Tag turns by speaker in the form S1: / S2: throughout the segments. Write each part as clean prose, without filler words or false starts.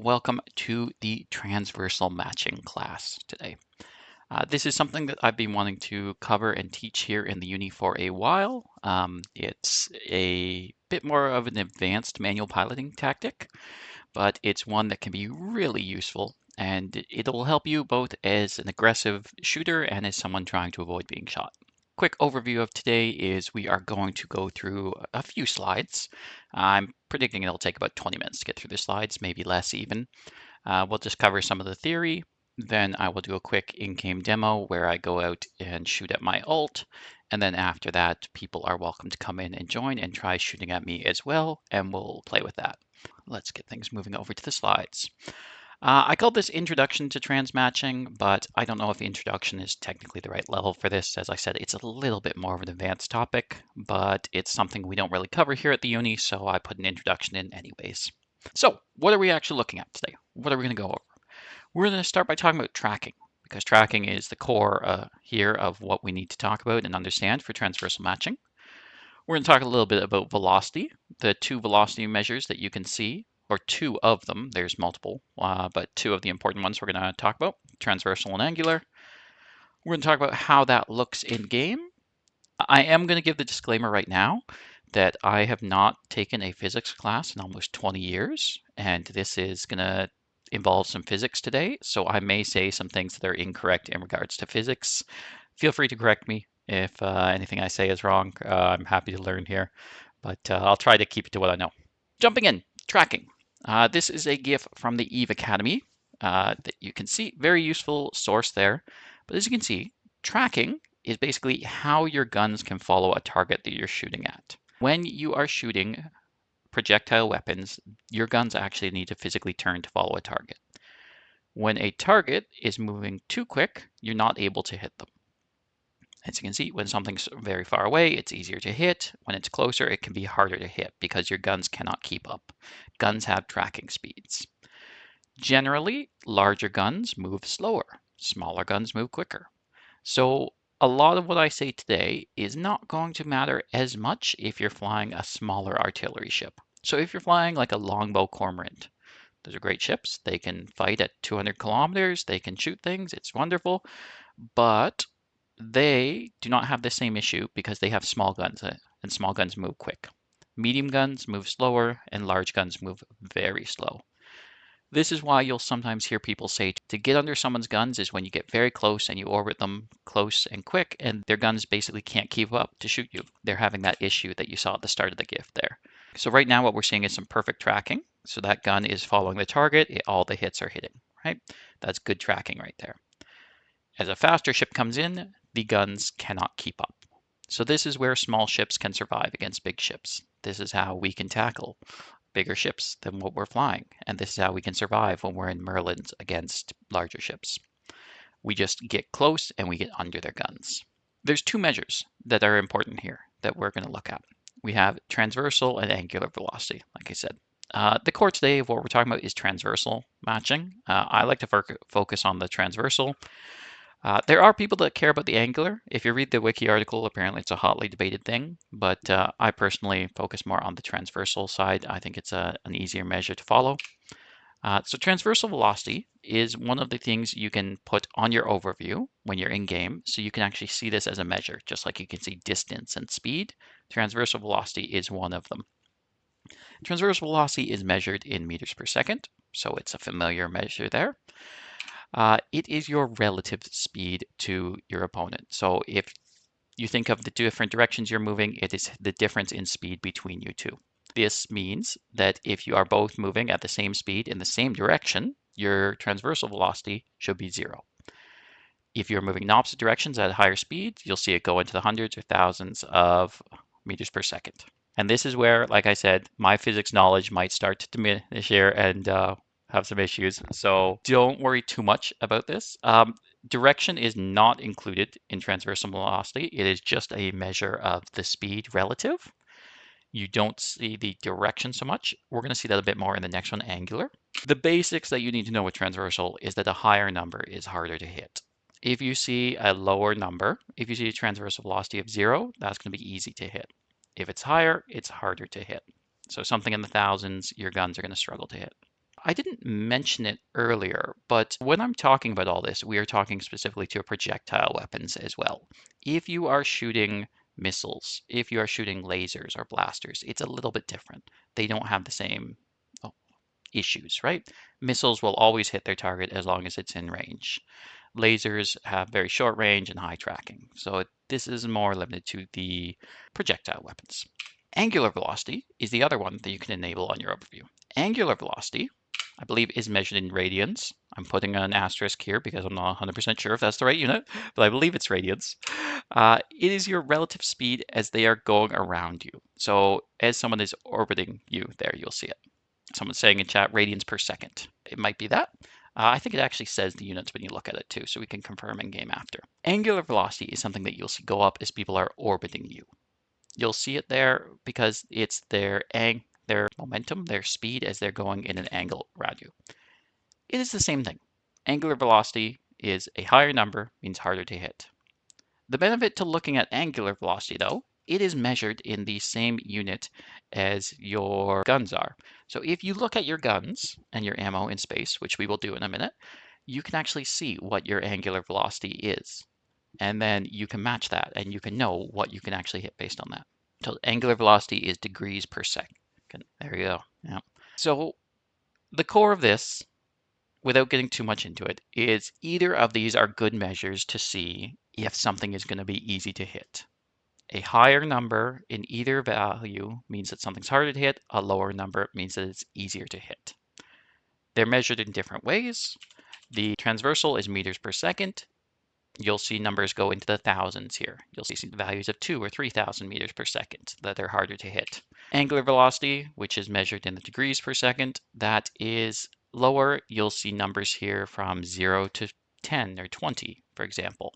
S1: Welcome to the Transversal Matching class today. This is something that I've been wanting to cover and teach here in the uni for a while. It's a bit more of an advanced manual piloting tactic, but it's one that can be really useful, and it'll help you both as an aggressive shooter and as someone trying to avoid being shot. Quick overview of today is we are going to go through a few slides. I'm predicting it'll take about 20 minutes to get through the slides, maybe less even. We'll just cover some of the theory. Then I will do a quick in-game demo where I go out and shoot at my ult. And then after that, people are welcome to come in and join and try shooting at me as well, and we'll play with that. Let's get things moving over to the slides. I called this Introduction to Trans Matching, but I don't know if introduction is technically the right level for this. As I said, it's a little bit more of an advanced topic, but it's something we don't really cover here at the uni, so I put an introduction in anyways. So what are we actually looking at today? What are we going to go over? We're going to start by talking about tracking, because tracking is the core here of what we need to talk about and understand for transversal matching. We're going to talk a little bit about velocity, the two velocity measures that you can see, or two of them. There's multiple, but two of the important ones we're going to talk about, transversal and angular. We're going to talk about how that looks in game. I am going to give the disclaimer right now that I have not taken a physics class in almost 20 years, and this is going to involve some physics today, so I may say some things that are incorrect in regards to physics. Feel free to correct me if anything I say is wrong. I'm happy to learn here, but I'll try to keep it to what I know. Jumping in, tracking. This is a GIF from the EVE Academy that you can see. Very useful source there. But as you can see, tracking is basically how your guns can follow a target that you're shooting at. When you are shooting projectile weapons, your guns actually need to physically turn to follow a target. When a target is moving too quick, you're not able to hit them. As you can see, when something's very far away, it's easier to hit. When it's closer, it can be harder to hit because your guns cannot keep up. Guns have tracking speeds. Generally, larger guns move slower. Smaller guns move quicker. So a lot of what I say today is not going to matter as much if you're flying a smaller artillery ship. So if you're flying like a longbow cormorant, those are great ships. They can fight at 200 kilometers. They can shoot things. It's wonderful. But they do not have the same issue because they have small guns, and small guns move quick. Medium guns move slower, and large guns move very slow. This is why you'll sometimes hear people say to get under someone's guns is when you get very close and you orbit them close and quick, and their guns basically can't keep up to shoot you. They're having that issue that you saw at the start of the GIF there. So right now what we're seeing is some perfect tracking. So that gun is following the target, all the hits are hitting, right? That's good tracking right there. As a faster ship comes in, the guns cannot keep up. So this is where small ships can survive against big ships. This is how we can tackle bigger ships than what we're flying. And this is how we can survive when we're in Merlins against larger ships. We just get close and we get under their guns. There's two measures that are important here that we're going to look at. We have transversal and angular velocity, like I said. The core today of what we're talking about is transversal matching. I like to focus on the transversal. There are people that care about the angular. If you read the wiki article, apparently it's a hotly debated thing, but I personally focus more on the transversal side. I think it's an easier measure to follow. So transversal velocity is one of the things you can put on your overview when you're in game, so you can actually see this as a measure, just like you can see distance and speed. Transversal velocity is one of them. Transversal velocity is measured in meters per second, so it's a familiar measure there. It is your relative speed to your opponent. So if you think of the different directions you're moving, it is the difference in speed between you two. This means that if you are both moving at the same speed in the same direction, your transversal velocity should be 0. If you're moving in opposite directions at a higher speed, you'll see it go into the hundreds or thousands of meters per second. And this is where, like I said, my physics knowledge might start to diminish here and have some issues. So don't worry too much about this. Direction is not included in transversal velocity. It is just a measure of the speed relative. You don't see the direction so much. We're going to see that a bit more in the next one, angular. The basics that you need to know with transversal is that a higher number is harder to hit. If you see a lower number, if you see a transversal velocity of 0, that's going to be easy to hit. If it's higher, it's harder to hit. So something in the thousands, your guns are going to struggle to hit. I didn't mention it earlier, but when I'm talking about all this, we are talking specifically to projectile weapons as well. If you are shooting missiles, if you are shooting lasers or blasters, it's a little bit different. They don't have the same issues, right? Missiles will always hit their target as long as it's in range. Lasers have very short range and high tracking, so this is more limited to the projectile weapons. Angular velocity is the other one that you can enable on your overview. Angular velocity, I believe, is measured in radians. I'm putting an asterisk here because I'm not 100% sure if that's the right unit, but I believe it's radians. It is your relative speed as they are going around you. So as someone is orbiting you there, you'll see it. Someone's saying in chat radians per second. It might be that. I think it actually says the units when you look at it too, so we can confirm in game after. Angular velocity is something that you'll see go up as people are orbiting you. You'll see it there because it's their momentum, their speed as they're going in an angle around you. It is the same thing. Angular velocity is a higher number, means harder to hit. The benefit to looking at angular velocity, though, it is measured in the same unit as your guns are. So if you look at your guns and your ammo in space, which we will do in a minute, you can actually see what your angular velocity is. And then you can match that and you can know what you can actually hit based on that. So angular velocity is degrees per second. There you go. Yeah. So the core of this, without getting too much into it, is either of these are good measures to see if something is going to be easy to hit. A higher number in either value means that something's harder to hit. A lower number means that it's easier to hit. They're measured in different ways. The transversal is meters per second. You'll see numbers go into the thousands here. You'll see values of 2 or 3,000 meters per second that are harder to hit. Angular velocity, which is measured in the degrees per second, that is lower. You'll see numbers here from 0 to 10 or 20, for example.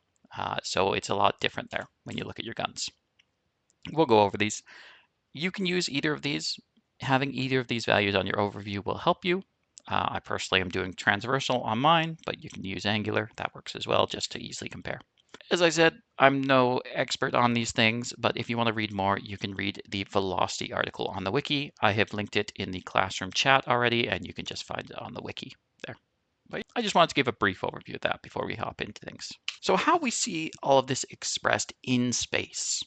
S1: So it's a lot different there when you look at your guns. We'll go over these. You can use either of these. Having either of these values on your overview will help you. I personally am doing transversal on mine, but you can use angular. That works as well, just to easily compare. As I said, I'm no expert on these things, but if you want to read more, you can read the velocity article on the wiki. I have linked it in the classroom chat already, and you can just find it on the wiki there. But I just wanted to give a brief overview of that before we hop into things. So how we see all of this expressed in space.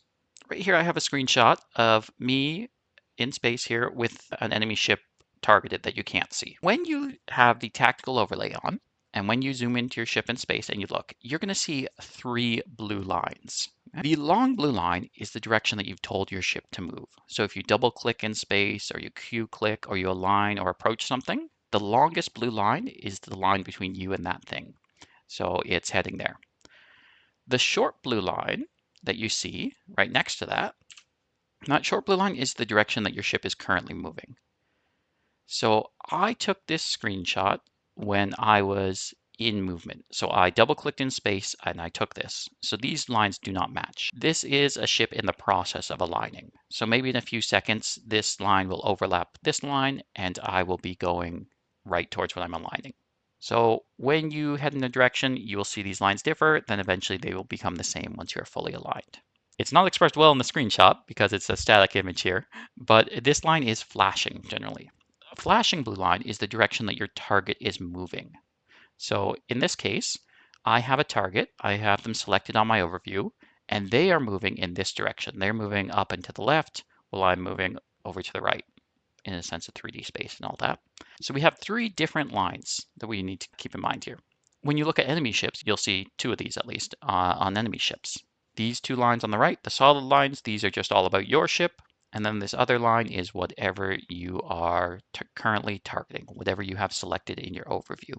S1: Right here I have a screenshot of me in space here with an enemy ship targeted that you can't see. When you have the tactical overlay on, and when you zoom into your ship in space and you look, you're going to see 3 blue lines. The long blue line is the direction that you've told your ship to move. So if you double click in space or you Q click or you align or approach something, the longest blue line is the line between you and that thing. So it's heading there. The short blue line that you see right next to that short blue line is the direction that your ship is currently moving. So I took this screenshot when I was in movement. So I double clicked in space and I took this. So these lines do not match. This is a ship in the process of aligning. So maybe in a few seconds, this line will overlap this line and I will be going right towards what I'm aligning. So when you head in a direction, you will see these lines differ, then eventually they will become the same once you're fully aligned. It's not expressed well in the screenshot because it's a static image here, but this line is flashing generally. A flashing blue line is the direction that your target is moving. So in this case, I have a target, I have them selected on my overview, and they are moving in this direction. They're moving up and to the left while I'm moving over to the right, in a sense of 3D space and all that. So we have 3 different lines that we need to keep in mind here. When you look at enemy ships, you'll see 2 of these at least on enemy ships. These 2 lines on the right, the solid lines, these are just all about your ship. And then this other line is whatever you are currently targeting, whatever you have selected in your overview.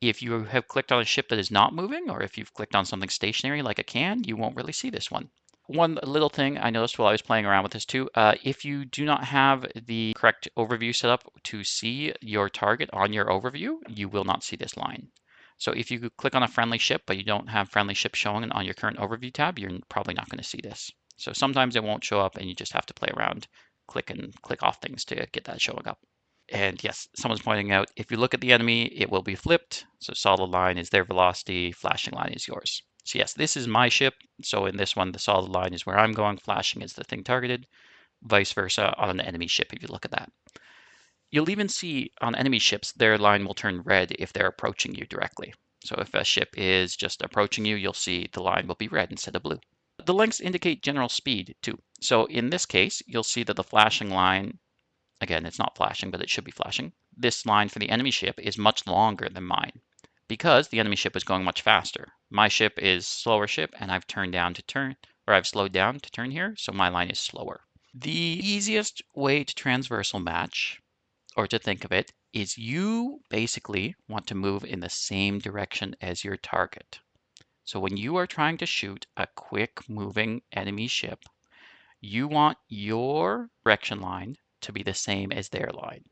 S1: If you have clicked on a ship that is not moving, or if you've clicked on something stationary like a can, you won't really see this one. One little thing I noticed while I was playing around with this too, if you do not have the correct overview set up to see your target on your overview, you will not see this line. So if you click on a friendly ship, but you don't have friendly ship showing on your current overview tab, you're probably not going to see this. So sometimes it won't show up and you just have to play around, click off things to get that showing up. And yes, someone's pointing out, if you look at the enemy, it will be flipped. So solid line is their velocity, flashing line is yours. So yes, this is my ship. So in this one, the solid line is where I'm going, flashing is the thing targeted, vice versa on an enemy ship if you look at that. You'll even see on enemy ships, their line will turn red if they're approaching you directly. So if a ship is just approaching you, you'll see the line will be red instead of blue. The lengths indicate general speed too. So in this case, you'll see that the flashing line, again, it's not flashing, but it should be flashing. This line for the enemy ship is much longer than mine because the enemy ship is going much faster. My ship is slower ship and I've turned down to turn, or I've slowed down to turn here, so my line is slower. The easiest way to transversal match, or to think of it, is you basically want to move in the same direction as your target. So when you are trying to shoot a quick moving enemy ship, you want your direction line to be the same as their line.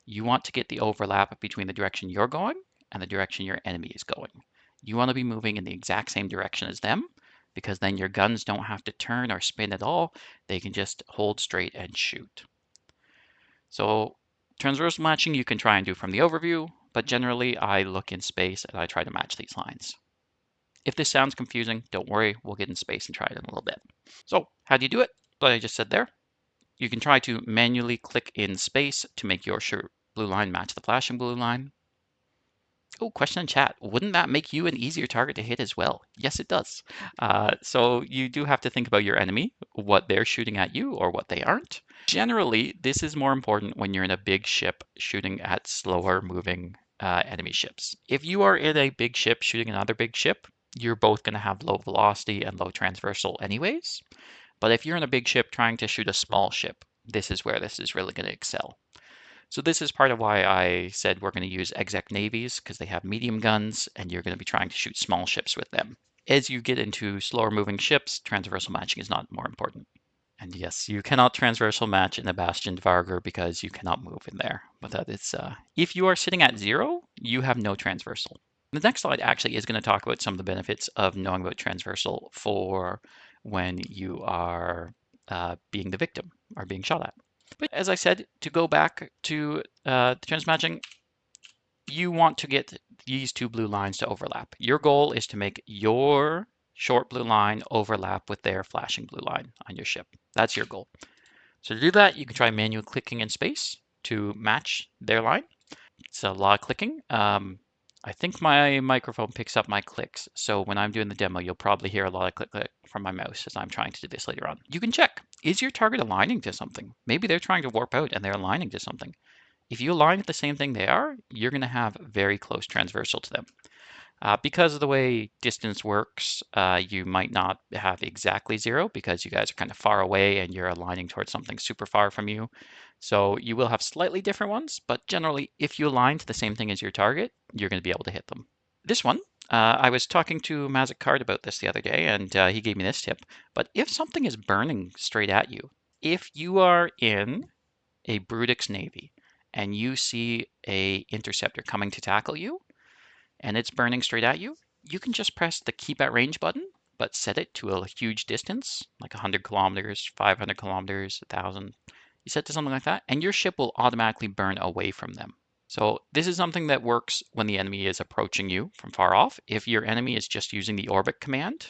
S1: You want to get the overlap between the direction you're going and the direction your enemy is going. You want to be moving in the exact same direction as them because then your guns don't have to turn or spin at all. They can just hold straight and shoot. So transversal matching you can try and do from the overview, but generally I look in space and I try to match these lines. If this sounds confusing, don't worry, we'll get in space and try it in a little bit. So how do you do it? What I just said there. You can try to manually click in space to make your blue line match the flashing blue line. Oh, question in chat. Wouldn't that make you an easier target to hit as well? Yes, it does. So you do have to think about your enemy, what they're shooting at you or what they aren't. Generally, this is more important when you're in a big ship shooting at slower moving enemy ships. If you are in a big ship shooting another big ship, you're both going to have low velocity and low transversal anyways. But if you're in a big ship trying to shoot a small ship, this is where this is really going to excel. So this is part of why I said we're going to use exec navies because they have medium guns and you're going to be trying to shoot small ships with them. As you get into slower moving ships, transversal matching is not more important. And yes, you cannot transversal match in a Bastion Varger because you cannot move in there. But that is, if you are sitting at 0, you have no transversal. The next slide actually is going to talk about some of the benefits of knowing about transversal for when you are being the victim or being shot at. But as I said, to go back to the transmatching, you want to get these two blue lines to overlap. Your goal is to make your short blue line overlap with their flashing blue line on your ship. That's your goal. So to do that, you can try manual clicking in space to match their line. It's a lot of clicking. I think my microphone picks up my clicks. So when I'm doing the demo, you'll probably hear a lot of click click from my mouse as I'm trying to do this later on. You can check, is your target aligning to something? Maybe they're trying to warp out and they're aligning to something. If you align with the same thing they are, you're going to have very close transversal to them. Because of the way distance works, you might not have exactly 0 because you guys are kind of far away and you're aligning towards something super far from you. So you will have slightly different ones, but generally, if you align to the same thing as your target, you're going to be able to hit them. This one, I was talking to Mazik Card about this the other day, and he gave me this tip. But if something is burning straight at you, if you are in a Brutix Navy and you see a interceptor coming to tackle you, and it's burning straight at you, you can just press the keep at range button, but set it to a huge distance, like 100 kilometers, 500 kilometers, 1,000. You set to something like that, and your ship will automatically burn away from them. So this is something that works when the enemy is approaching you from far off. If your enemy is just using the orbit command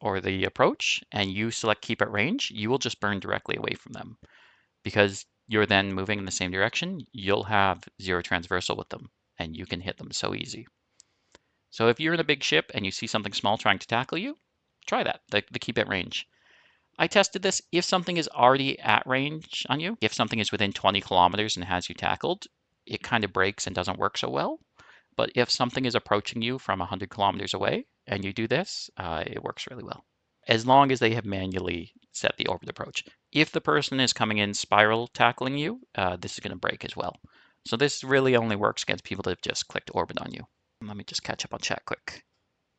S1: or the approach, and you select keep at range, you will just burn directly away from them. Because you're then moving in the same direction, you'll have 0 transversal with them, and you can hit them so easy. So if you're in a big ship and you see something small trying to tackle you, try that, the keep at range. I tested this. If something is already at range on you, if something is within 20 kilometers and has you tackled, it kind of breaks and doesn't work so well. But if something is approaching you from 100 kilometers away and you do this, it works really well. As long as they have manually set the orbit approach. If the person is coming in spiral tackling you, this is going to break as well. So this really only works against people that have just clicked orbit on you. Let me just catch up on chat quick.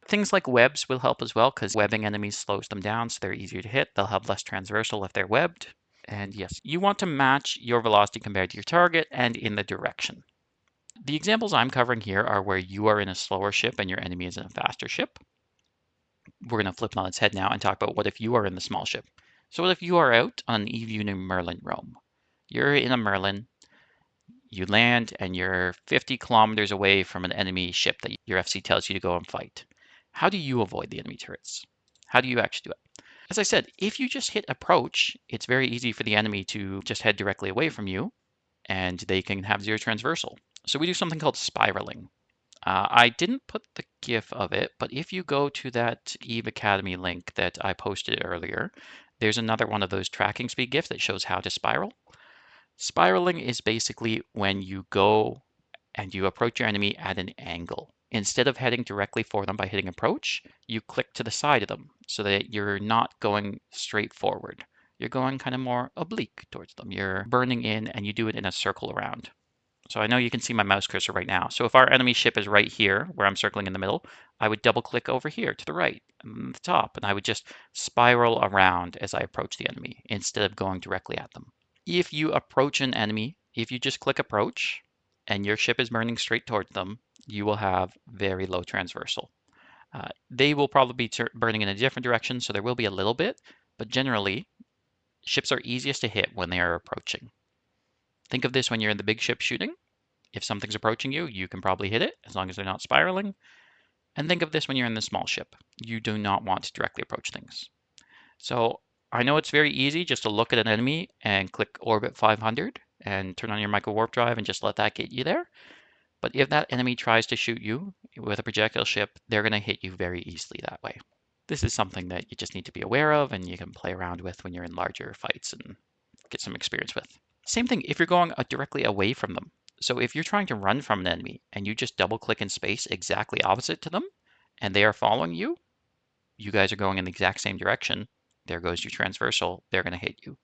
S1: Things like webs will help as well because webbing enemies slows them down so they're easier to hit. They'll have less transversal if they're webbed. And yes, you want to match your velocity compared to your target and in the direction. The examples I'm covering here are where you are in a slower ship and your enemy is in a faster ship. We're going to flip it on its head now and talk about what if you are in the small ship. So what if you are out on an EVU Merlin roam? You're in a Merlin. You land and you're 50 kilometers away from an enemy ship that your FC tells you to go and fight. How do you avoid the enemy turrets? How do you actually do it? As I said, if you just hit approach, it's very easy for the enemy to just head directly away from you and they can have zero transversal. So we do something called spiraling. I didn't put the GIF of it, but if you go to that Eve Academy link that I posted earlier, there's another one of those tracking speed GIFs that shows how to spiral. Spiraling is basically when you go and you approach your enemy at an angle. Instead of heading directly for them by hitting approach, you click to the side of them so that you're not going straight forward. You're going kind of more oblique towards them. You're burning in and you do it in a circle around. So I know you can see my mouse cursor right now. So if our enemy ship is right here, where I'm circling in the middle, I would double click over here to the right, and the top, and I would just spiral around as I approach the enemy instead of going directly at them. If you approach an enemy, if you just click approach and your ship is burning straight towards them, you will have very low transversal. They will probably be burning in a different direction, so there will be a little bit, but generally, ships are easiest to hit when they are approaching. Think of this when you're in the big ship shooting. If something's approaching you, you can probably hit it as long as they're not spiraling. And think of this when you're in the small ship. You do not want to directly approach things. So I know it's very easy just to look at an enemy and click orbit 500 and turn on your micro warp drive and just let that get you there. But if that enemy tries to shoot you with a projectile ship, they're going to hit you very easily that way. This is something that you just need to be aware of and you can play around with when you're in larger fights and get some experience with. Same thing if you're going directly away from them. So if you're trying to run from an enemy and you just double click in space exactly opposite to them and they are following you, you guys are going in the exact same direction. There goes your transversal, they're going to hit you.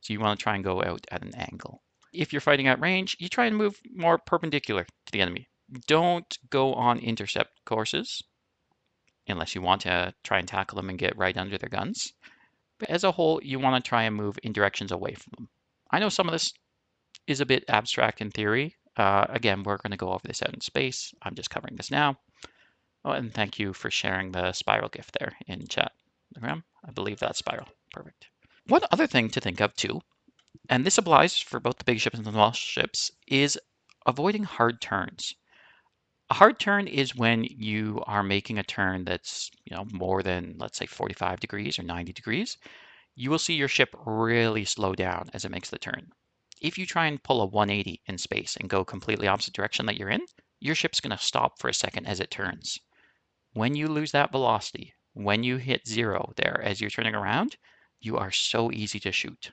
S1: So you want to try and go out at an angle. If you're fighting at range, you try and move more perpendicular to the enemy. Don't go on intercept courses unless you want to try and tackle them and get right under their guns. But as a whole, you want to try and move in directions away from them. I know some of this is a bit abstract in theory. Again, we're going to go over this out in space. I'm just covering this now. Oh, and thank you for sharing the spiral GIF there in chat. I believe that's spiral. Perfect. One other thing to think of too, and this applies for both the big ships and the small ships, is avoiding hard turns. A hard turn is when you are making a turn that's, more than, let's say, 45 degrees or 90 degrees. You will see your ship really slow down as it makes the turn. If you try and pull a 180 in space and go completely opposite direction that you're in, your ship's going to stop for a second as it turns. When you lose that velocity, when you hit zero there as you're turning around, you are so easy to shoot.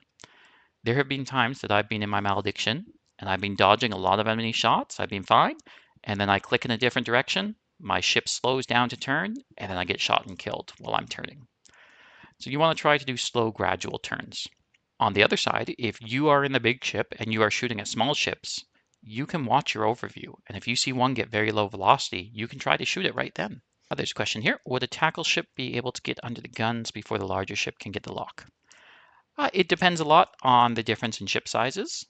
S1: There have been times that I've been in my malediction and I've been dodging a lot of enemy shots. I've been fine. And then I click in a different direction. My ship slows down to turn and then I get shot and killed while I'm turning. So you want to try to do slow, gradual turns. On the other side, if you are in the big ship and you are shooting at small ships, you can watch your overview. And if you see one get very low velocity, you can try to shoot it right then. There's a question here. Would a tackle ship be able to get under the guns before the larger ship can get the lock? It depends a lot on the difference in ship sizes.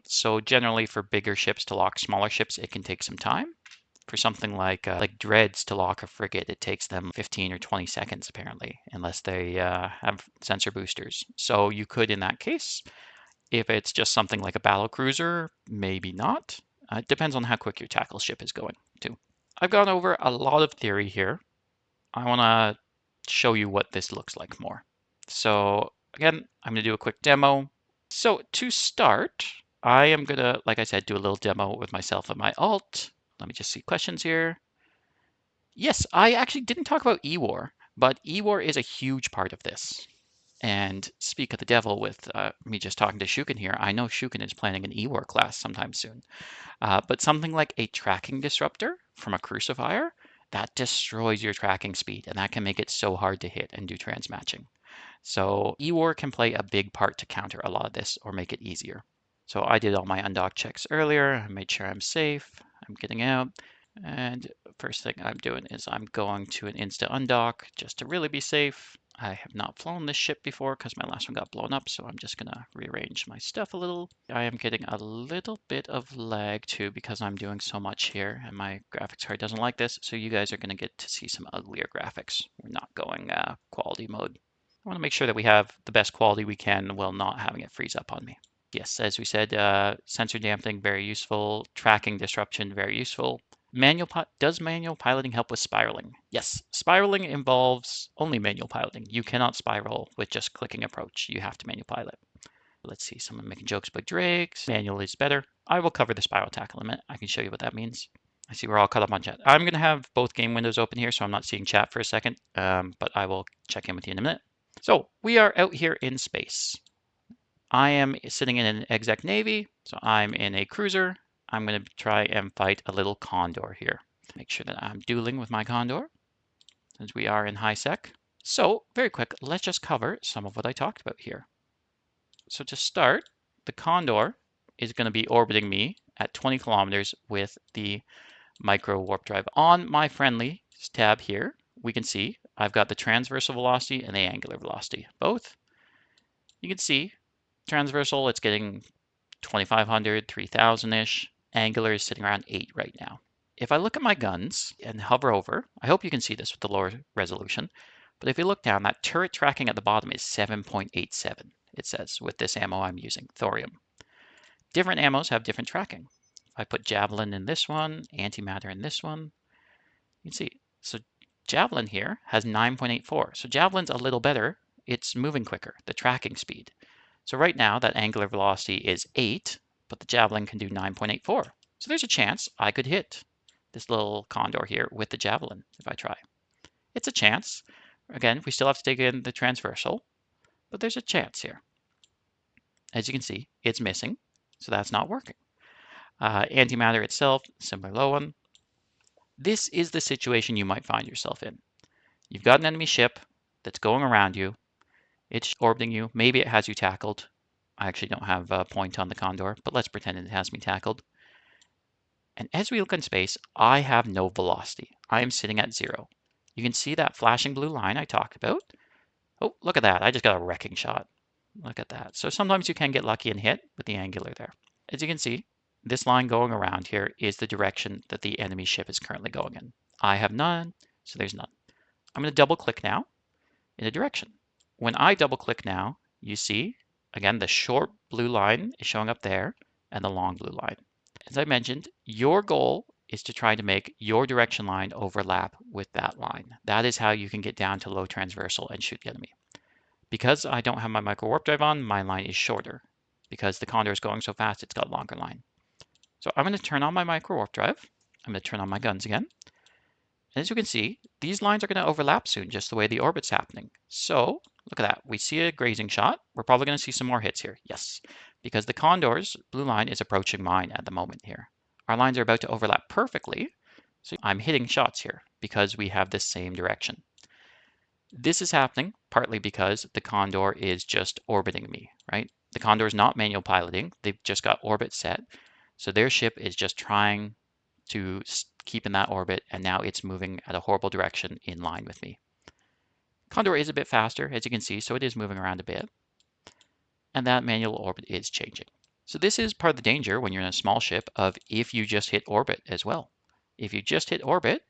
S1: So generally for bigger ships to lock smaller ships, it can take some time. For something like dreads to lock a frigate, it takes them 15 or 20 seconds apparently, unless they have sensor boosters. So you could, in that case, if it's just something like a battle cruiser, maybe not. It depends on how quick your tackle ship is going too. I've gone over a lot of theory here. I want to show you what this looks like more. So again, I'm going to do a quick demo. So to start, I am going to, like I said, do a little demo with myself and my alt. Let me just see questions here. Yes, I actually didn't talk about E-War, but E-War is a huge part of this. And speak of the devil with me just talking to Shukin here, I know Shukin is planning an E-War class sometime soon. But something like a tracking disruptor from a crucifier, that destroys your tracking speed, and that can make it so hard to hit and do transmatching. So E-War can play a big part to counter a lot of this or make it easier. So I did all my undock checks earlier. I made sure I'm safe. I'm getting out. And first thing I'm doing is I'm going to an insta undock just to really be safe. I have not flown this ship before because my last one got blown up, so I'm just gonna rearrange my stuff a little. I am getting a little bit of lag too because I'm doing so much here and my graphics card doesn't like this, so you guys are gonna get to see some uglier graphics. We're not going quality mode. I wanna make sure that we have the best quality we can while not having it freeze up on me. Yes, as we said, sensor dampening, very useful. Tracking disruption, very useful. Does manual piloting help with spiraling? Yes, spiraling involves only manual piloting. You cannot spiral with just clicking approach. You have to manual pilot. Let's see, someone making jokes about drakes. Manual is better. I will cover the spiral attack limit. I can show you what that means. I see we're all caught up on chat. I'm going to have both game windows open here, so I'm not seeing chat for a second, but I will check in with you in a minute. So we are out here in space. I am sitting in an exec navy, so I'm in a cruiser. I'm going to try and fight a little condor here. Make sure that I'm dueling with my condor, since we are in high sec. So very quick, let's just cover some of what I talked about here. So to start, the condor is going to be orbiting me at 20 kilometers with the micro warp drive. On my friendly tab here, we can see I've got the transversal velocity and the angular velocity, both. You can see transversal, it's getting 2,500, 3,000-ish. Angular is sitting around 8 right now. If I look at my guns and hover over, I hope you can see this with the lower resolution, but if you look down, that turret tracking at the bottom is 7.87, it says, with this ammo I'm using, thorium. Different ammos have different tracking. If I put javelin in this one, antimatter in this one, you can see. So javelin here has 9.84. So javelin's a little better. It's moving quicker, the tracking speed. So right now that angular velocity is 8, but the javelin can do 9.84. So there's a chance I could hit this little condor here with the javelin if I try. It's a chance. Again, we still have to take in the transversal, but there's a chance here. As you can see, it's missing, so that's not working. Antimatter itself, similar low one. This is the situation you might find yourself in. You've got an enemy ship that's going around you. It's orbiting you. Maybe it has you tackled. I actually don't have a point on the Condor, but let's pretend it has me tackled. And as we look in space, I have no velocity. I am sitting at 0. You can see that flashing blue line I talked about. Oh, look at that. I just got a wrecking shot. Look at that. So sometimes you can get lucky and hit with the angular there. As you can see, this line going around here is the direction that the enemy ship is currently going in. I have none, so there's none. I'm going to double click now in a direction. When I double click now, you see, again, the short blue line is showing up there and the long blue line. As I mentioned, your goal is to try to make your direction line overlap with that line. That is how you can get down to low transversal and shoot the enemy. Because I don't have my micro warp drive on, my line is shorter. Because the Condor is going so fast, it's got longer line. So I'm going to turn on my micro warp drive. I'm going to turn on my guns again. As you can see, these lines are going to overlap soon, just the way the orbit's happening. So look at that. We see a grazing shot. We're probably going to see some more hits here. Yes, because the Condor's blue line is approaching mine at the moment here. Our lines are about to overlap perfectly. So I'm hitting shots here because we have the same direction. This is happening partly because the Condor is just orbiting me, right? The Condor is not manual piloting. They've just got orbit set. So their ship is just trying to keep in that orbit, and now it's moving at a horrible direction in line with me. Condor is a bit faster, as you can see, so it is moving around a bit. And that manual orbit is changing. So this is part of the danger when you're in a small ship of if you just hit orbit as well. If you just hit orbit,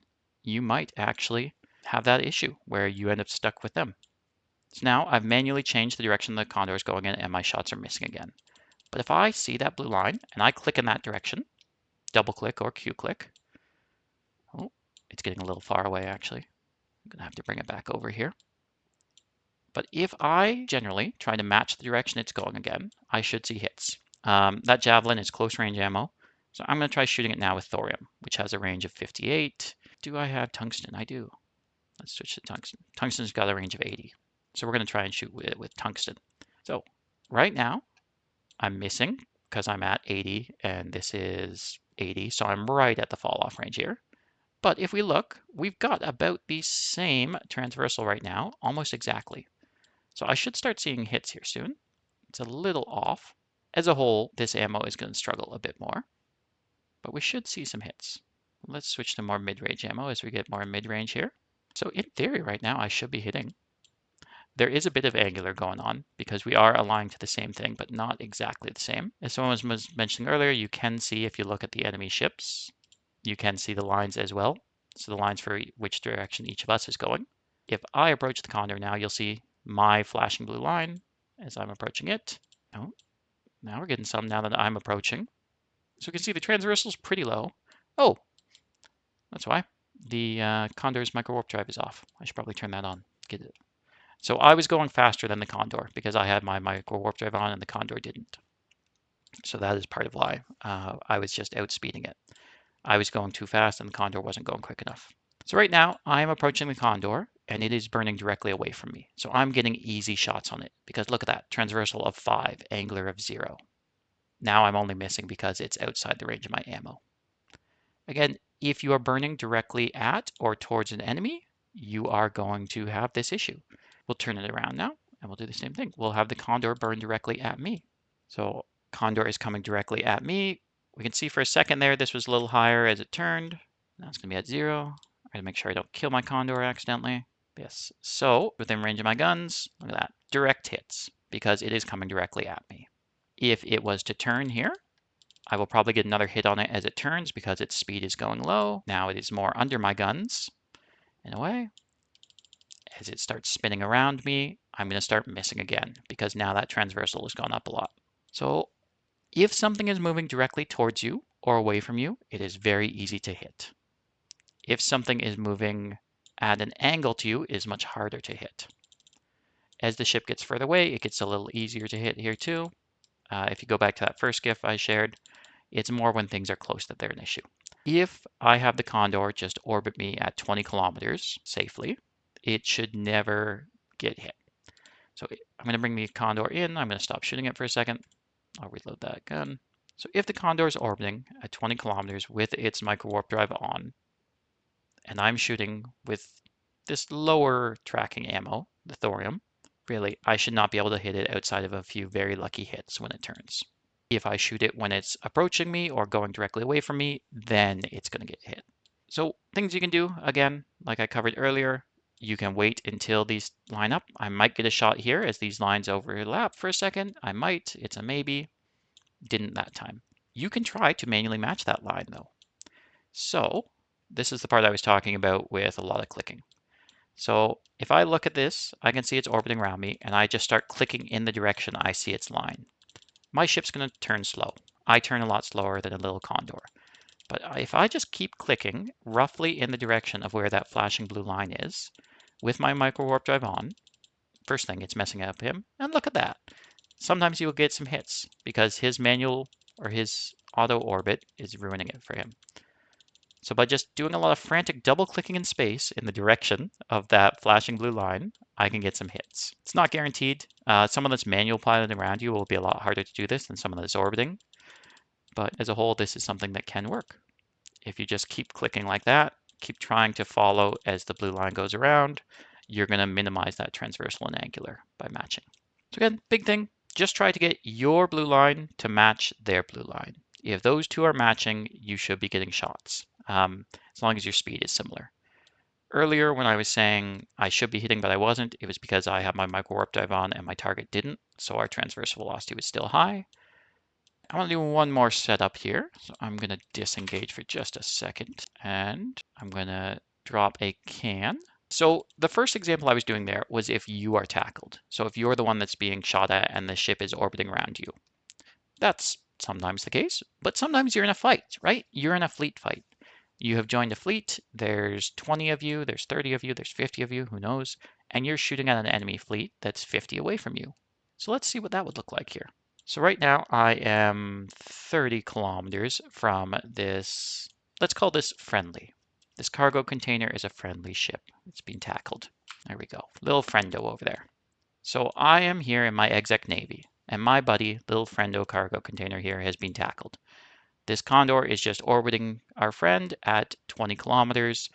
S1: you might actually have that issue where you end up stuck with them. So now I've manually changed the direction the Condor is going in and my shots are missing again. But if I see that blue line and I click in that direction, double click or Q click, oh, it's getting a little far away actually. I'm gonna have to bring it back over here. But if I generally try to match the direction it's going again, I should see hits. That javelin is close range ammo. So I'm gonna try shooting it now with thorium, which has a range of 58. Do I have tungsten? I do. Let's switch to tungsten. Tungsten's got a range of 80. So we're going to try and shoot with tungsten. So right now I'm missing because I'm at 80 and this is 80. So I'm right at the fall off range here. But if we look, we've got about the same transversal right now, almost exactly. So I should start seeing hits here soon. It's a little off. As a whole, this ammo is going to struggle a bit more, but we should see some hits. Let's switch to more mid-range ammo as we get more mid-range here. So in theory right now, I should be hitting. There is a bit of angular going on because we are aligned to the same thing, but not exactly the same. As someone was mentioning earlier, you can see if you look at the enemy ships, you can see the lines as well. So the lines for which direction each of us is going. If I approach the Condor now, you'll see my flashing blue line as I'm approaching it. Oh, now we're getting some now that I'm approaching. So you can see the transversal is pretty low. Oh, that's why. The Condor's micro warp drive is off. I should probably turn that on. Get it. So I was going faster than the Condor because I had my micro warp drive on and the Condor didn't. So that is part of why I was just outspeeding it. I was going too fast and the Condor wasn't going quick enough. So right now I'm approaching the Condor and it is burning directly away from me. So I'm getting easy shots on it because look at that, transversal of 5, angular of 0. Now I'm only missing because it's outside the range of my ammo. Again, if you are burning directly at or towards an enemy, you are going to have this issue. We'll turn it around now and we'll do the same thing. We'll have the Condor burn directly at me. So Condor is coming directly at me. We can see for a second there, this was a little higher as it turned. Now it's gonna be at 0. I gotta make sure I don't kill my Condor accidentally. Yes, so within range of my guns, look at that, direct hits because it is coming directly at me. If it was to turn here, I will probably get another hit on it as it turns because its speed is going low. Now it is more under my guns in a way. As it starts spinning around me, I'm going to start missing again because now that transversal has gone up a lot. So if something is moving directly towards you or away from you, it is very easy to hit. If something is moving at an angle to you, it is much harder to hit. As the ship gets further away, it gets a little easier to hit here too. If you go back to that first GIF I shared, it's more when things are close that they're an issue. If I have the Condor just orbit me at 20 kilometers safely, it should never get hit. So I'm going to bring the Condor in. I'm going to stop shooting it for a second. I'll reload that gun. So if the Condor is orbiting at 20 kilometers with its micro warp drive on, and I'm shooting with this lower tracking ammo, the thorium, really, I should not be able to hit it outside of a few very lucky hits when it turns. If I shoot it when it's approaching me or going directly away from me, then it's going to get hit. So things you can do, again, like I covered earlier, you can wait until these line up. I might get a shot here as these lines overlap for a second. I might, it's a maybe, didn't that time. You can try to manually match that line though. So this is the part I was talking about with a lot of clicking. So if I look at this, I can see it's orbiting around me and I just start clicking in the direction I see its line. My ship's going to turn slow. I turn a lot slower than a little Condor. But if I just keep clicking roughly in the direction of where that flashing blue line is, with my micro warp drive on, first thing, it's messing up him. And look at that. Sometimes you'll get some hits because his manual or his auto orbit is ruining it for him. So by just doing a lot of frantic double clicking in space in the direction of that flashing blue line, I can get some hits. It's not guaranteed. Someone that's manual piloting around you will be a lot harder to do this than someone that's orbiting. But as a whole, this is something that can work. If you just keep clicking like that, keep trying to follow as the blue line goes around, you're going to minimize that transversal and angular by matching. So again, big thing, just try to get your blue line to match their blue line. If those two are matching, you should be getting shots, as long as your speed is similar. Earlier, when I was saying I should be hitting but I wasn't, it was because I had my micro warp drive on and my target didn't, so our transversal velocity was still high. I want to do one more setup here. So I'm going to disengage for just a second and I'm going to drop a can. So the first example I was doing there was if you are tackled. So if you're the one that's being shot at and the ship is orbiting around you. That's sometimes the case, but sometimes you're in a fight, right? You're in a fleet fight. You have joined a fleet. There's 20 of you, there's 30 of you, there's 50 of you, who knows? And you're shooting at an enemy fleet that's 50 away from you. So let's see what that would look like here. So right now I am 30 kilometers from this, let's call this friendly. This cargo container is a friendly ship. It's being tackled. There we go. Little friendo over there. So I am here in my exec navy, and my buddy, little friendo cargo container here, has been tackled. This Condor is just orbiting our friend at 20 kilometers,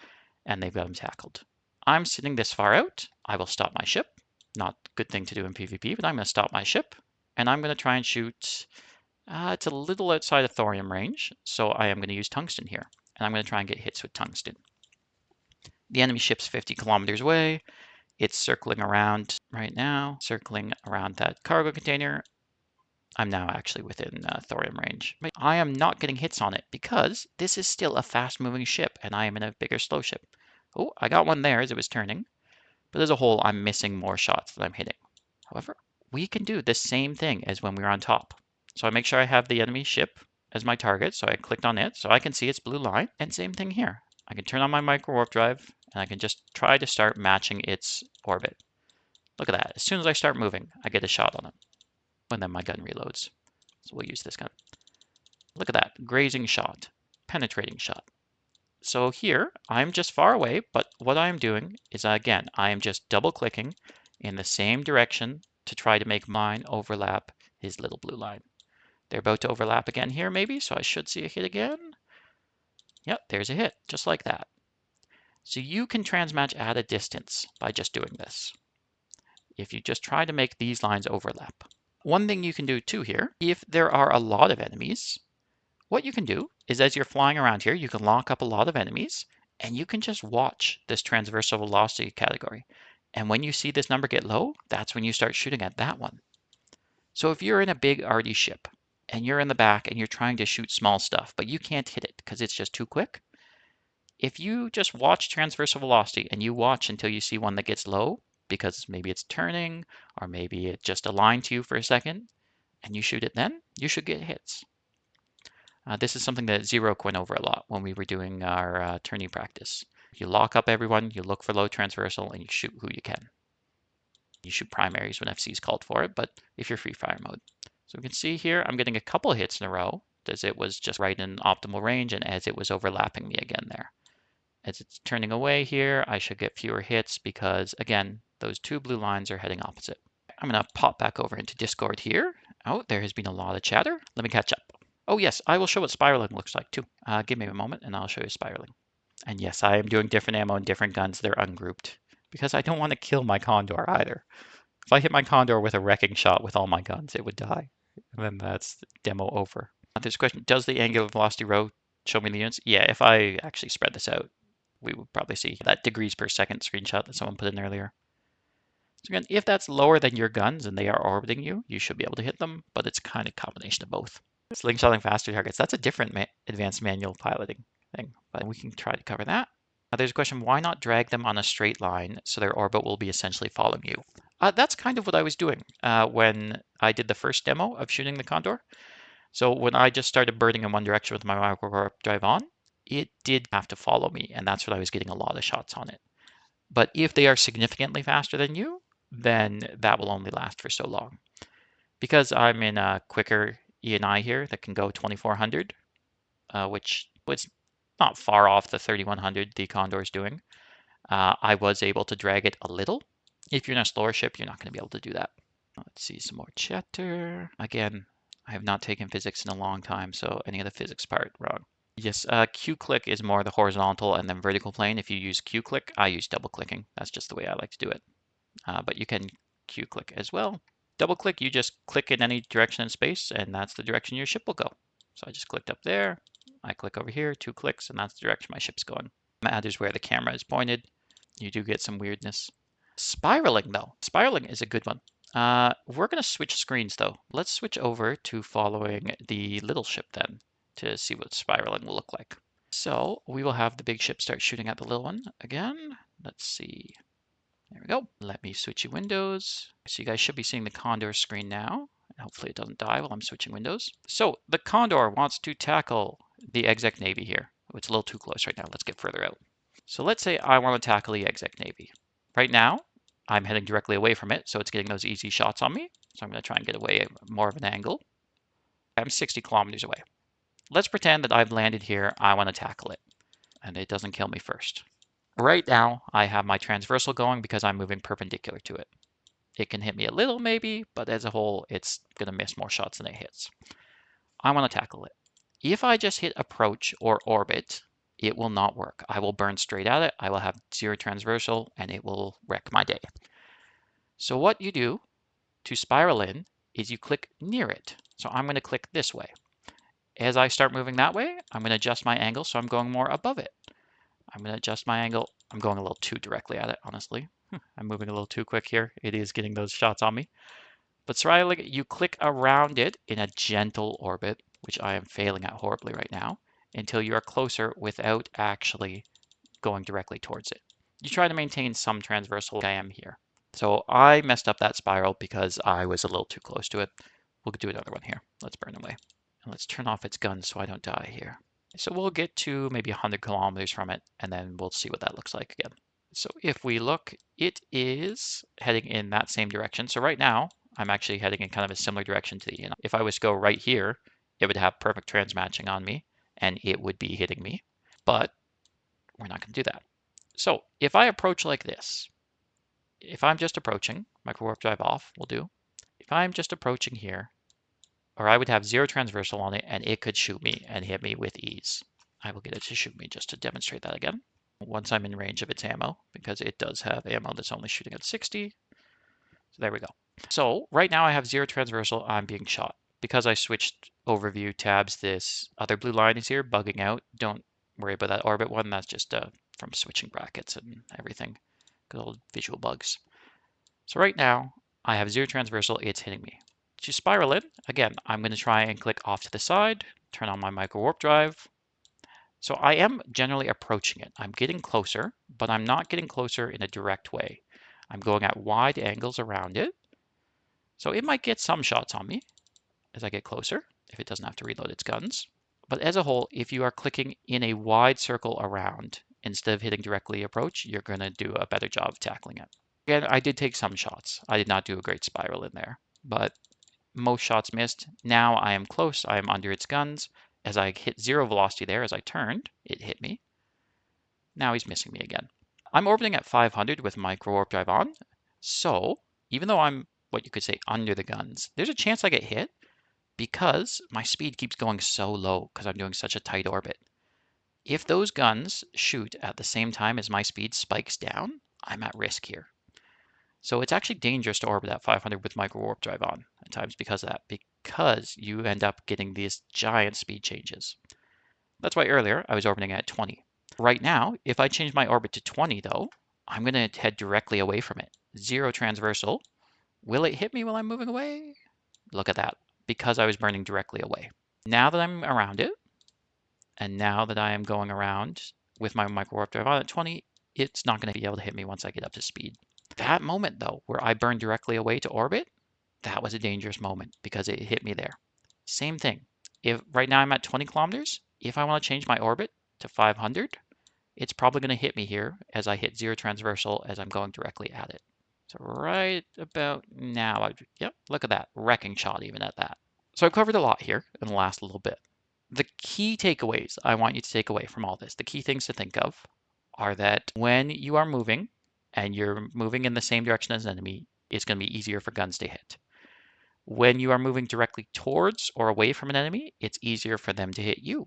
S1: and they've got him tackled. I'm sitting this far out. I will stop my ship. Not a good thing to do in PvP, but I'm going to stop my ship, and I'm going to try and shoot. It's a little outside of thorium range, so I am going to use tungsten here, and I'm going to try and get hits with tungsten. The enemy ship's 50 kilometers away. It's circling around right now, circling around that cargo container. I'm now actually within thorium range. But I am not getting hits on it because this is still a fast-moving ship and I am in a bigger slow ship. Oh, I got one there as it was turning. But as a whole, I'm missing more shots than I'm hitting. However, we can do the same thing as when we were on top. So I make sure I have the enemy ship as my target. So I clicked on it so I can see its blue line. And same thing here. I can turn on my micro warp drive and I can just try to start matching its orbit. Look at that. As soon as I start moving, I get a shot on him. And then my gun reloads. So we'll use this gun. Look at that. Grazing shot. Penetrating shot. So here, I'm just far away, but what I'm doing is, again, I am just double clicking in the same direction to try to make mine overlap his little blue line. They're about to overlap again here maybe, so I should see a hit again. Yep, there's a hit, just like that. So you can transmatch at a distance by just doing this, if you just try to make these lines overlap. One thing you can do too here, if there are a lot of enemies, what you can do is as you're flying around here, you can lock up a lot of enemies and you can just watch this transversal velocity category. And when you see this number get low, that's when you start shooting at that one. So if you're in a big arty ship and you're in the back and you're trying to shoot small stuff, but you can't hit it because it's just too quick, if you just watch transversal velocity and you watch until you see one that gets low, because maybe it's turning or maybe it just aligned to you for a second, and you shoot it then, you should get hits. This is something that Zero went over a lot when we were doing our turning practice. You lock up everyone, you look for low transversal, and you shoot who you can. You shoot primaries when FC is called for it, but if you're free fire mode. So we can see here, I'm getting a couple of hits in a row as it was just right in optimal range and as it was overlapping me again there. As it's turning away here, I should get fewer hits because, again, those two blue lines are heading opposite. I'm going to pop back over into Discord here. Oh, there has been a lot of chatter. Let me catch up. Oh yes, I will show what spiraling looks like too. Give me a moment and I'll show you spiraling. And yes, I am doing different ammo and different guns. They're ungrouped because I don't want to kill my Condor either. If I hit my Condor with a wrecking shot with all my guns, it would die. And then that's demo over. There's a question, does the angular velocity row show me the units? Yeah, if I actually spread this out, we would probably see that degrees per second screenshot that someone put in earlier. So again, if that's lower than your guns and they are orbiting you, you should be able to hit them, but it's kind of a combination of both. Slingshotting faster targets, that's a different advanced manual piloting thing, but we can try to cover that. There's a question, why not drag them on a straight line so their orbit will be essentially following you? That's kind of what I was doing when I did the first demo of shooting the Condor. So when I just started burning in one direction with my micro drive on, it did have to follow me, and that's what I was getting a lot of shots on it. But if they are significantly faster than you, then that will only last for so long. Because I'm in a quicker E&I here that can go 2400, which was not far off the 3100 the Condor is doing, I was able to drag it a little. If you're in a slower ship, you're not going to be able to do that. Let's see some more chatter. Again, I have not taken physics in a long time, so any of the physics part, wrong. Yes, Q-click is more the horizontal and then vertical plane. If you use Q-click, I use double clicking. That's just the way I like to do it. But you can Q-click as well. Double click, you just click in any direction in space, and that's the direction your ship will go. So I just clicked up there. I click over here, 2 clicks, and that's the direction my ship's going. That is where the camera is pointed. You do get some weirdness. Spiraling, though. Spiraling is a good one. We're going to switch screens, though. Let's switch over to following the little ship then to see what spiraling will look like. So we will have the big ship start shooting at the little one again. Let's see. There we go. Let me switch windows. So you guys should be seeing the Condor screen now. Hopefully it doesn't die while I'm switching windows. So the Condor wants to tackle the Exec Navy here. Oh, it's a little too close right now. Let's get further out. So let's say I want to tackle the Exec Navy. Right now, I'm heading directly away from it, so it's getting those easy shots on me. So I'm going to try and get away more of an angle. I'm 60 kilometers away. Let's pretend that I've landed here. I want to tackle it, and it doesn't kill me first. Right now, I have my transversal going because I'm moving perpendicular to it. It can hit me a little maybe, but as a whole, it's going to miss more shots than it hits. I want to tackle it. If I just hit approach or orbit, it will not work. I will burn straight at it. I will have 0 transversal, and it will wreck my day. So what you do to spiral in is you click near it. So I'm going to click this way. As I start moving that way, I'm going to adjust my angle so I'm going more above it. I'm going to adjust my angle. I'm going a little too directly at it, honestly. I'm moving a little too quick here. It is getting those shots on me. But spiraling, you click around it in a gentle orbit, which I am failing at horribly right now, until you are closer without actually going directly towards it. You try to maintain some transversal like I am here. So I messed up that spiral because I was a little too close to it. We'll do another one here. Let's burn away. And let's turn off its gun so I don't die here. So we'll get to maybe 100 kilometers from it, and then we'll see what that looks like again. So if we look, it is heading in that same direction. So right now, I'm actually heading in kind of a similar direction to the ENI. If I was to go right here, it would have perfect trans matching on me, and it would be hitting me. But we're not going to do that. So if I approach like this, if I'm just approaching, micro warp drive off will do. If I'm just approaching here, or I would have 0 transversal on it, and it could shoot me and hit me with ease. I will get it to shoot me just to demonstrate that again. Once I'm in range of its ammo, because it does have ammo that's only shooting at 60. So there we go. So right now I have 0 transversal, I'm being shot. Because I switched overview tabs, this other blue line is here, bugging out. Don't worry about that orbit one, that's just from switching brackets and everything. Good old visual bugs. So right now I have 0 transversal, it's hitting me. To spiral in, again, I'm going to try and click off to the side, turn on my micro warp drive. So I am generally approaching it. I'm getting closer, but I'm not getting closer in a direct way. I'm going at wide angles around it. So it might get some shots on me as I get closer, if it doesn't have to reload its guns. But as a whole, if you are clicking in a wide circle around, instead of hitting directly approach, you're going to do a better job of tackling it. Again, I did take some shots. I did not do a great spiral in there, but most shots missed. Now I am close. I am under its guns. As I hit 0 velocity there, as I turned, it hit me. Now he's missing me again. I'm orbiting at 500 with micro warp drive on. So even though I'm what you could say under the guns, there's a chance I get hit because my speed keeps going so low because I'm doing such a tight orbit. If those guns shoot at the same time as my speed spikes down, I'm at risk here. So it's actually dangerous to orbit at 500 with micro warp drive on at times because of that, because you end up getting these giant speed changes. That's why earlier I was orbiting at 20. Right now, if I change my orbit to 20 though, I'm going to head directly away from it. 0 transversal. Will it hit me while I'm moving away? Look at that, because I was burning directly away. Now that I'm around it, and now that I am going around with my micro warp drive on at 20, it's not going to be able to hit me once I get up to speed. That moment though, where I burned directly away to orbit, that was a dangerous moment because it hit me there. Same thing. If right now I'm at 20 kilometers, if I want to change my orbit to 500, it's probably going to hit me here as I hit 0 transversal as I'm going directly at it. So right about now, yep, look at that, wrecking shot even at that. So I've covered a lot here in the last little bit. The key takeaways I want you to take away from all this, the key things to think of, are that when you are moving and you're moving in the same direction as an enemy, it's going to be easier for guns to hit. When you are moving directly towards or away from an enemy, it's easier for them to hit you.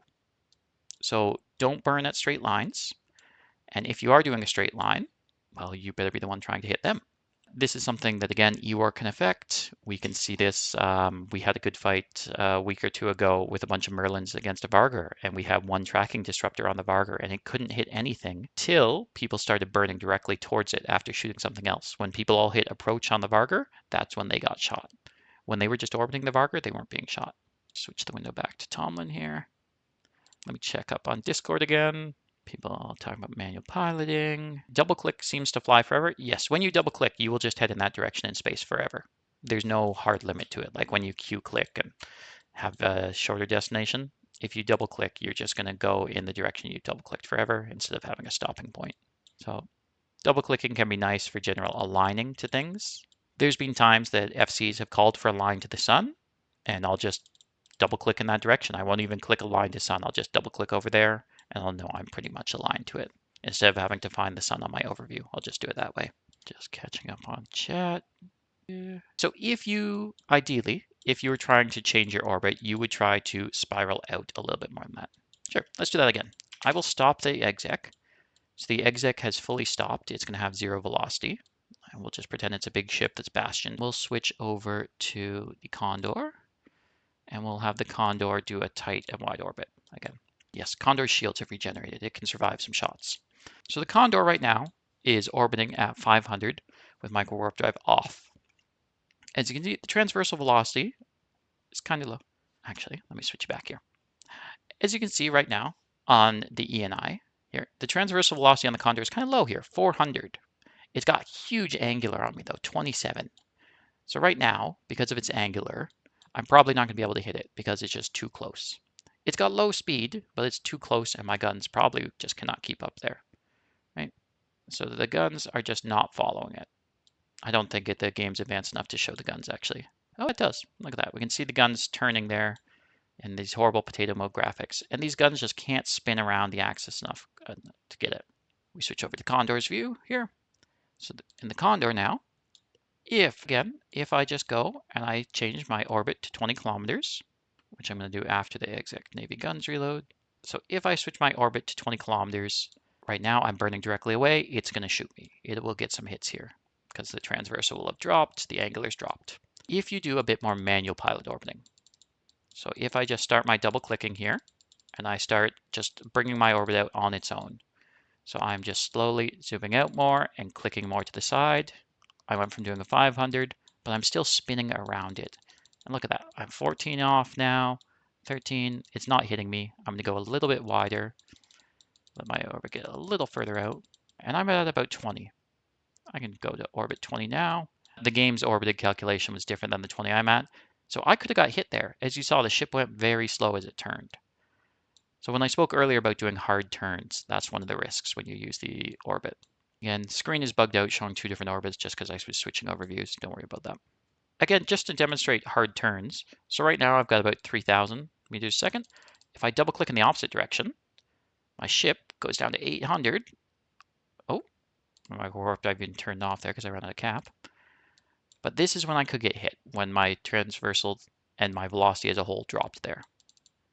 S1: So don't burn at straight lines. And if you are doing a straight line, well, you better be the one trying to hit them. This is something that, again, EOR can affect. We can see this. We had a good fight a week or two ago with a bunch of Merlins against a Vargur, and we had one tracking disruptor on the Vargur, and it couldn't hit anything till people started burning directly towards it after shooting something else. When people all hit approach on the Vargur, that's when they got shot. When they were just orbiting the Vargur, they weren't being shot. Switch the window back to Tomlin here. Let me check up on Discord again. People talking about manual piloting. Double click seems to fly forever. Yes, when you double click, you will just head in that direction in space forever. There's no hard limit to it. Like when you Q click and have a shorter destination, if you double click, you're just going to go in the direction you double clicked forever instead of having a stopping point. So double clicking can be nice for general aligning to things. There's been times that FCs have called for a line to the sun, and I'll just double click in that direction. I won't even click align to sun. I'll just double click over there and I'll know I'm pretty much aligned to it. Instead of having to find the sun on my overview, I'll just do it that way. Just catching up on chat. So if you, ideally, if you were trying to change your orbit, you would try to spiral out a little bit more than that. Sure, let's do that again. I will stop the exec. So the exec has fully stopped. It's going to have 0 velocity. And we'll just pretend it's a big ship that's Bastion. We'll switch over to the Condor. And we'll have the Condor do a tight and wide orbit again. Yes, Condor's shields have regenerated. It can survive some shots. So the Condor right now is orbiting at 500 with micro warp drive off. As you can see, the transversal velocity is kind of low. Actually, let me switch back here. As you can see right now on the ENI here, the transversal velocity on the Condor is kind of low here, 400. It's got huge angular on me though, 27. So right now, because of its angular, I'm probably not going to be able to hit it because it's just too close. It's got low speed, but it's too close and my guns probably just cannot keep up there, right? So the guns are just not following it. I don't think the game's advanced enough to show the guns actually. Oh, it does. Look at that. We can see the guns turning there in these horrible potato mode graphics. And these guns just can't spin around the axis enough to get it. We switch over to Condor's view here. So in the Condor now, if I just go and I change my orbit to 20 kilometers, which I'm going to do after the exec Navy guns reload. So if I switch my orbit to 20 kilometers, right now I'm burning directly away, it's going to shoot me. It will get some hits here because the transversal will have dropped, the angular's dropped. If you do a bit more manual pilot orbiting, so if I just start my double clicking here and I start just bringing my orbit out on its own. So I'm just slowly zooming out more and clicking more to the side. I went from doing a 500, but I'm still spinning around it. And look at that. I'm 14 off now, 13. It's not hitting me. I'm going to go a little bit wider. Let my orbit get a little further out. And I'm at about 20. I can go to orbit 20 now. The game's orbited calculation was different than the 20 I'm at. So I could have got hit there. As you saw, the ship went very slow as it turned. So when I spoke earlier about doing hard turns, that's one of the risks when you use the orbit. Again, the screen is bugged out showing two different orbits just because I was switching over views. Don't worry about that. Again, just to demonstrate hard turns. So right now I've got about 3,000 meters a second. If I double click in the opposite direction, my ship goes down to 800. Oh, my warp dive been turned off there because I ran out of cap. But this is when I could get hit, when my transversal and my velocity as a whole dropped there.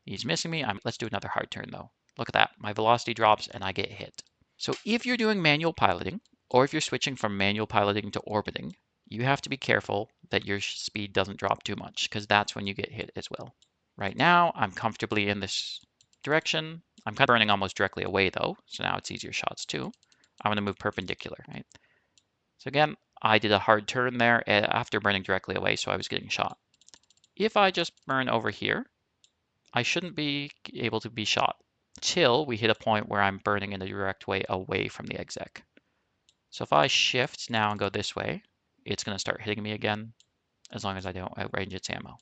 S1: He's missing me. Let's do another hard turn though. Look at that. My velocity drops and I get hit. So if you're doing manual piloting, or if you're switching from manual piloting to orbiting, you have to be careful that your speed doesn't drop too much because that's when you get hit as well. Right now, I'm comfortably in this direction. I'm kind of burning almost directly away though, so now it's easier shots too. I'm going to move perpendicular, right? So again, I did a hard turn there after burning directly away, so I was getting shot. If I just burn over here, I shouldn't be able to be shot till we hit a point where I'm burning in a direct way away from the exec. So if I shift now and go this way, it's going to start hitting me again as long as I don't outrange its ammo.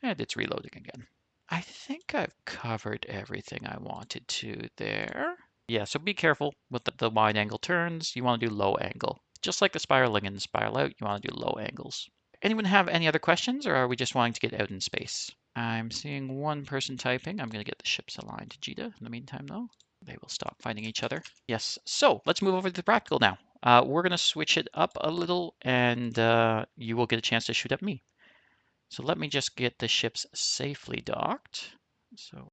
S1: And it's reloading again. I think I've covered everything I wanted to there. Yeah, so be careful with the wide angle turns. You want to do low angle. Just like the spiraling in and spiral out, you want to do low angles. Anyone have any other questions, or are we just wanting to get out in space? I'm seeing one person typing. I'm going to get the ships aligned to JITA in the meantime, though. They will stop fighting each other. Yes, so let's move over to the practical now. We're going to switch it up a little, and you will get a chance to shoot at me. So let me just get the ships safely docked. So